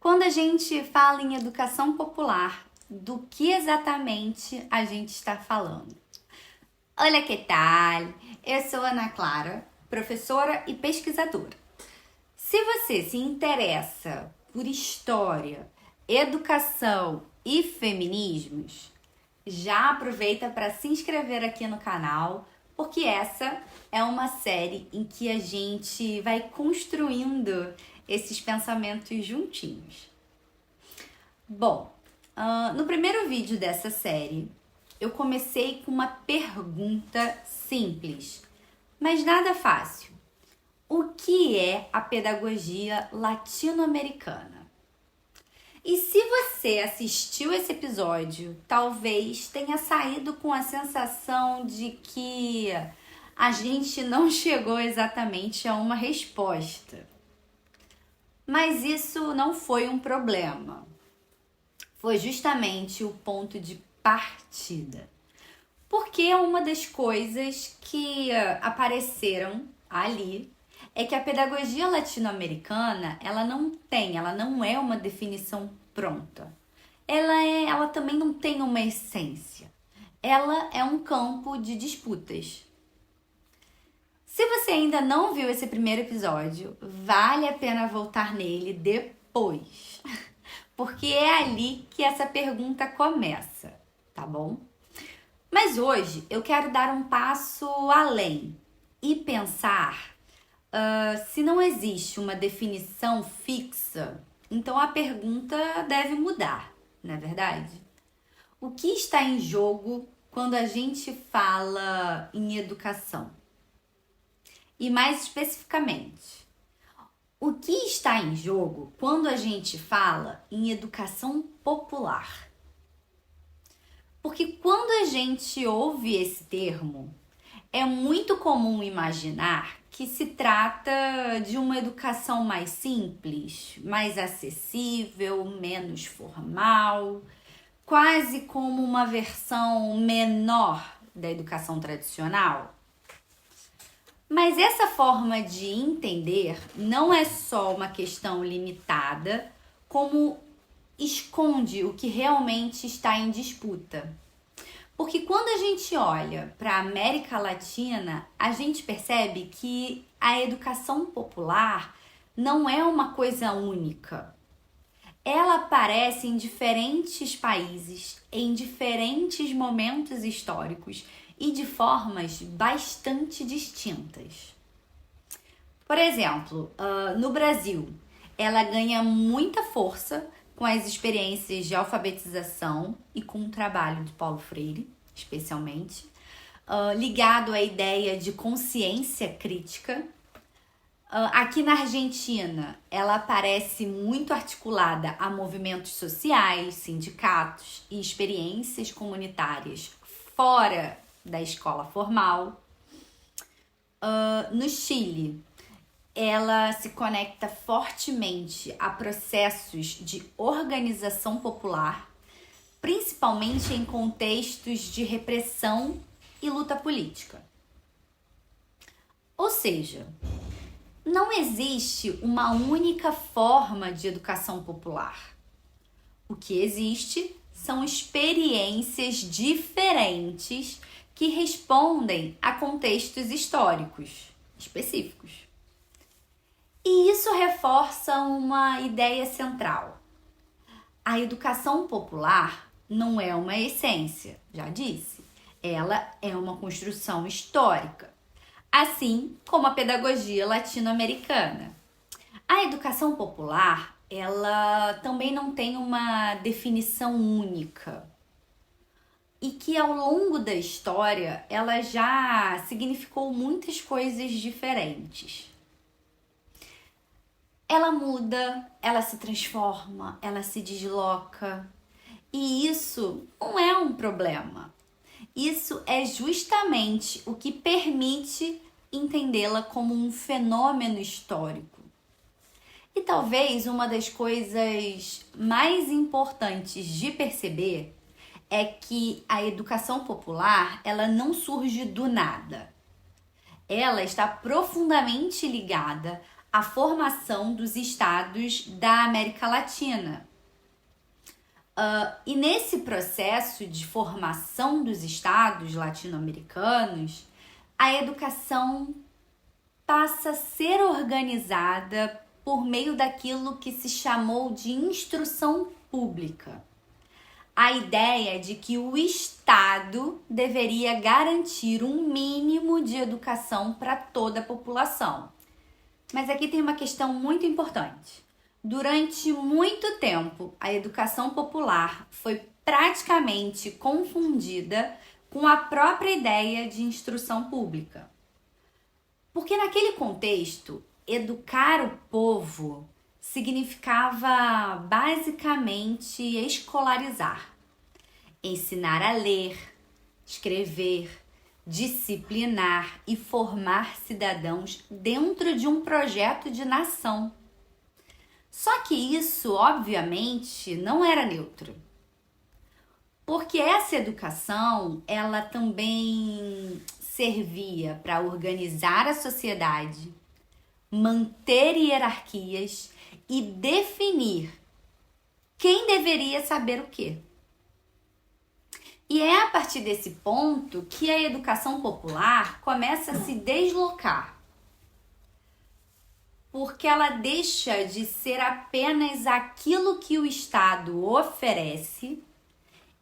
Quando a gente fala em educação popular, do que exatamente a gente está falando? Olá, que tal? Eu sou Ana Clara, professora e pesquisadora. Se você se interessa por história, educação e feminismos, já aproveita para se inscrever aqui no canal, porque essa é uma série em que a gente vai construindo esses pensamentos juntinhos. Bom, no primeiro vídeo dessa série, eu comecei com uma pergunta simples, mas nada fácil. O que é a pedagogia latino-americana? E se você assistiu esse episódio, talvez tenha saído com a sensação de que a gente não chegou exatamente a uma resposta. Mas isso não foi um problema. Foi justamente o ponto de partida. Porque uma das coisas que apareceram ali é que a pedagogia latino-americana, ela não é uma definição pronta. Ela também não tem uma essência. Ela é um campo de disputas. Se você ainda não viu esse primeiro episódio, vale a pena voltar nele depois. Porque é ali que essa pergunta começa, tá bom? Mas hoje eu quero dar um passo além e pensar se não existe uma definição fixa, então a pergunta deve mudar, não é verdade? O que está em jogo quando a gente fala em educação? E mais especificamente, o que está em jogo quando a gente fala em educação popular? Porque quando a gente ouve esse termo, é muito comum imaginar que se trata de uma educação mais simples, mais acessível, menos formal, quase como uma versão menor da educação tradicional. Mas essa forma de entender não é só uma questão limitada, como esconde o que realmente está em disputa. Porque quando a gente olha para a América Latina, a gente percebe que a educação popular não é uma coisa única. Ela aparece em diferentes países, em diferentes momentos históricos e de formas bastante distintas. Por exemplo, no Brasil, ela ganha muita força com as experiências de alfabetização e com o trabalho de Paulo Freire, especialmente, ligado à ideia de consciência crítica. Aqui na Argentina, ela aparece muito articulada a movimentos sociais, sindicatos e experiências comunitárias fora da escola formal. No Chile, ela se conecta fortemente a processos de organização popular, principalmente em contextos de repressão e luta política. Ou seja, não existe uma única forma de educação popular. O que existe são experiências diferentes que respondem a contextos históricos específicos. E isso reforça uma ideia central. A educação popular não é uma essência, já disse. Ela é uma construção histórica, assim como a pedagogia latino-americana. A educação popular, ela também não tem uma definição única. E que ao longo da história, ela já significou muitas coisas diferentes. Ela muda, ela se transforma, ela se desloca. E isso não é um problema. Isso é justamente o que permite entendê-la como um fenômeno histórico. E talvez uma das coisas mais importantes de perceber é que a educação popular, ela não surge do nada. Ela está profundamente ligada a formação dos estados da América Latina. E nesse processo de formação dos estados latino-americanos, a educação passa a ser organizada por meio daquilo que se chamou de instrução pública. A ideia de que o Estado deveria garantir um mínimo de educação para toda a população. Mas aqui tem uma questão muito importante. Durante muito tempo, a educação popular foi praticamente confundida com a própria ideia de instrução pública. Porque naquele contexto, educar o povo significava basicamente escolarizar, ensinar a ler, escrever, disciplinar e formar cidadãos dentro de um projeto de nação. Só que isso, obviamente, não era neutro. Porque essa educação, ela também servia para organizar a sociedade, manter hierarquias e definir quem deveria saber o quê. E é a partir desse ponto que a educação popular começa a se deslocar. Porque ela deixa de ser apenas aquilo que o Estado oferece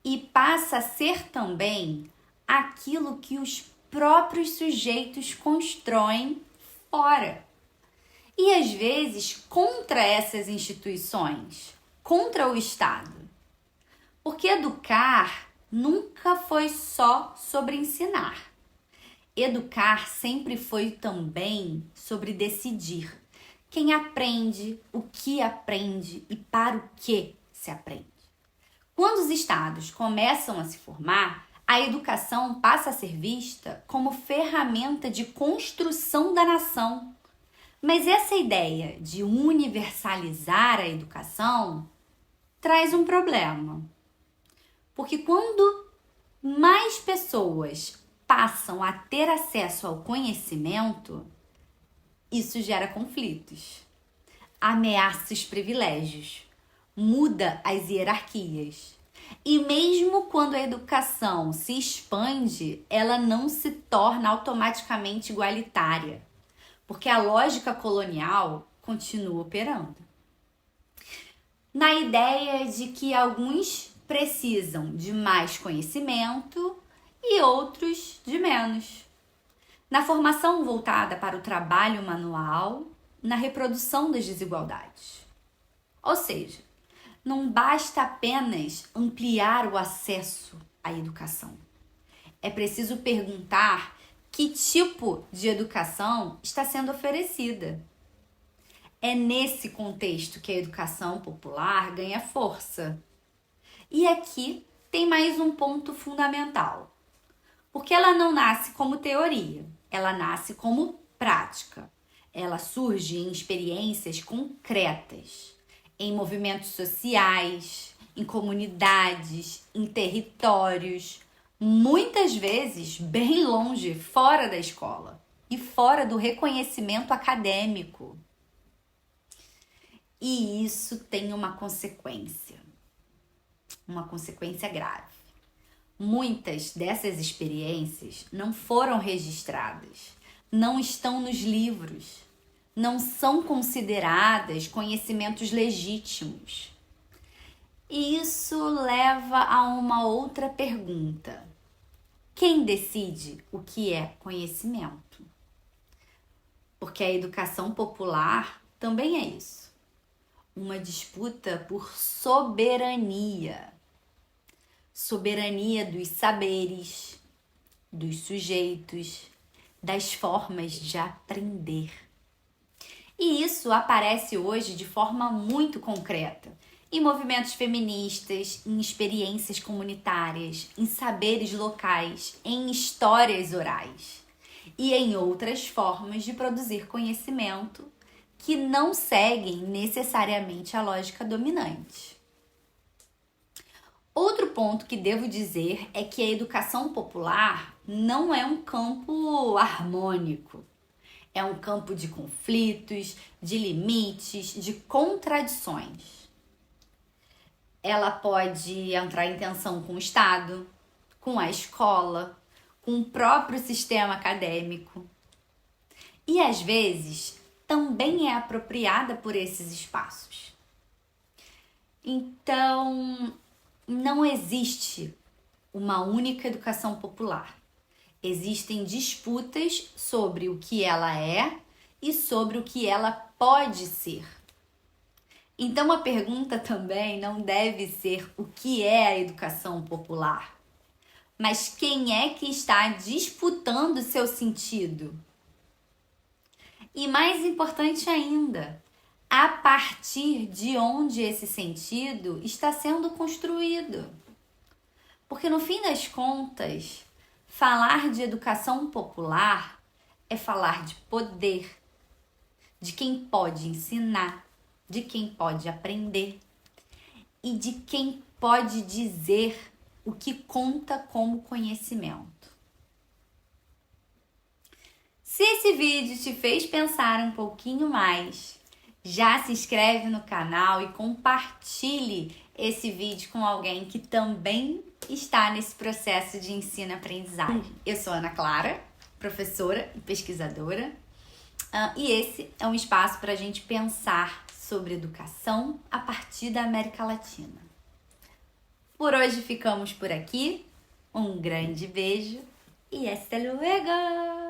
e passa a ser também aquilo que os próprios sujeitos constroem fora. E às vezes contra essas instituições, contra o Estado. Porque educar nunca foi só sobre ensinar. Educar sempre foi também sobre decidir quem aprende, o que aprende e para o que se aprende. Quando os estados começam a se formar, a educação passa a ser vista como ferramenta de construção da nação. Mas essa ideia de universalizar a educação traz um problema. Porque quando mais pessoas passam a ter acesso ao conhecimento, isso gera conflitos, ameaça os privilégios, muda as hierarquias. E mesmo quando a educação se expande, ela não se torna automaticamente igualitária, porque a lógica colonial continua operando. Na ideia de que alguns precisam de mais conhecimento e outros de menos. Na formação voltada para o trabalho manual, na reprodução das desigualdades. Ou seja, não basta apenas ampliar o acesso à educação. É preciso perguntar que tipo de educação está sendo oferecida. É nesse contexto que a educação popular ganha força. E aqui tem mais um ponto fundamental. Porque ela não nasce como teoria, ela nasce como prática. Ela surge em experiências concretas, em movimentos sociais, em comunidades, em territórios, muitas vezes bem longe, fora da escola e fora do reconhecimento acadêmico. E isso tem uma consequência grave. Muitas dessas experiências não foram registradas, não estão nos livros, não são consideradas conhecimentos legítimos. E isso leva a uma outra pergunta. Quem decide o que é conhecimento? Porque a educação popular também é isso. Uma disputa por soberania. Soberania dos saberes, dos sujeitos, das formas de aprender. E isso aparece hoje de forma muito concreta, em movimentos feministas, em experiências comunitárias, em saberes locais, em histórias orais e em outras formas de produzir conhecimento que não seguem necessariamente a lógica dominante. Outro ponto que devo dizer é que a educação popular não é um campo harmônico. É um campo de conflitos, de limites, de contradições. Ela pode entrar em tensão com o Estado, com a escola, com o próprio sistema acadêmico. E às vezes também é apropriada por esses espaços. Então, não existe uma única educação popular. Existem disputas sobre o que ela é e sobre o que ela pode ser. Então a pergunta também não deve ser o que é a educação popular, mas quem é que está disputando seu sentido? E mais importante ainda, a partir de onde esse sentido está sendo construído. Porque no fim das contas, falar de educação popular é falar de poder, de quem pode ensinar, de quem pode aprender e de quem pode dizer o que conta como conhecimento. Se esse vídeo te fez pensar um pouquinho mais, já se inscreve no canal e compartilhe esse vídeo com alguém que também está nesse processo de ensino-aprendizagem. Eu sou Ana Clara, professora e pesquisadora, e esse é um espaço para a gente pensar sobre educação a partir da América Latina. Por hoje ficamos por aqui, um grande beijo e hasta luego!